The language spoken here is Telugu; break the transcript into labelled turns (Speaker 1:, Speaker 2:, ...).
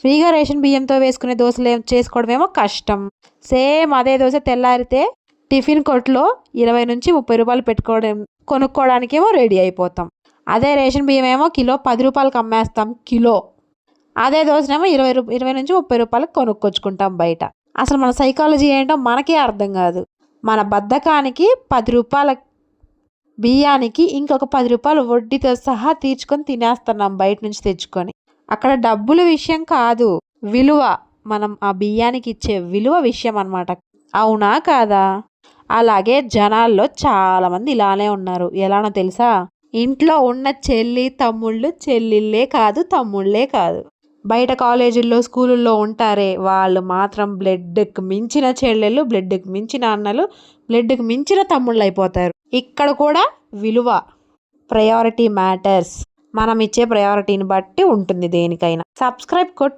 Speaker 1: ఫ్రీగా రేషన్ బియ్యంతో వేసుకునే దోశలు చేసుకోవడమేమో కష్టం. సేమ్ అదే దోశ తెల్లారితే టిఫిన్ కొట్లో 20 నుంచి 30 రూపాయలు కొనుక్కోవడానికేమో రెడీ అయిపోతాం. అదే రేషన్ బియ్యం ఏమో కిలో 10 రూపాయలకి అమ్మేస్తాం కిలో. అదే దోశనేమో 20 నుంచి 30 రూపాయలకు కొనుక్కొచ్చుకుంటాం బయట. అసలు మన సైకాలజీ ఏంటో మనకే అర్థం కాదు. మన బద్ధకానికి 10 రూపాయల బియ్యానికి ఇంకొక 10 రూపాయలు వడ్డీతో సహా తీర్చుకొని తినేస్తున్నాం బయట నుంచి తెచ్చుకొని. అక్కడ డబ్బుల విషయం కాదు, విలువ, మనం ఆ బియ్యానికి ఇచ్చే విలువ విషయం అన్నమాట. అవునా కాదా? అలాగే జనాల్లో చాలామంది ఇలానే ఉన్నారు. ఎలానో తెలుసా? ఇంట్లో ఉన్న తమ్ముళ్ళు చెల్లిళ్ళే కాదు, తమ్ముళ్ళే కాదు. బయట కాలేజీల్లో స్కూళ్ళల్లో ఉంటారే వాళ్ళు మాత్రం బ్లడ్కి మించిన చెల్లెళ్ళు, బ్లడ్కి మించిన అన్నలు, బ్లడ్కి మించిన తమ్ముళ్ళు అయిపోతారు. ఇక్కడ కూడా విలువ, ప్రయారిటీ మ్యాటర్స్. మనం ఇచ్చే ప్రయారిటీని బట్టి ఉంటుంది దేనికైనా. సబ్స్క్రైబ్ కొట్టు.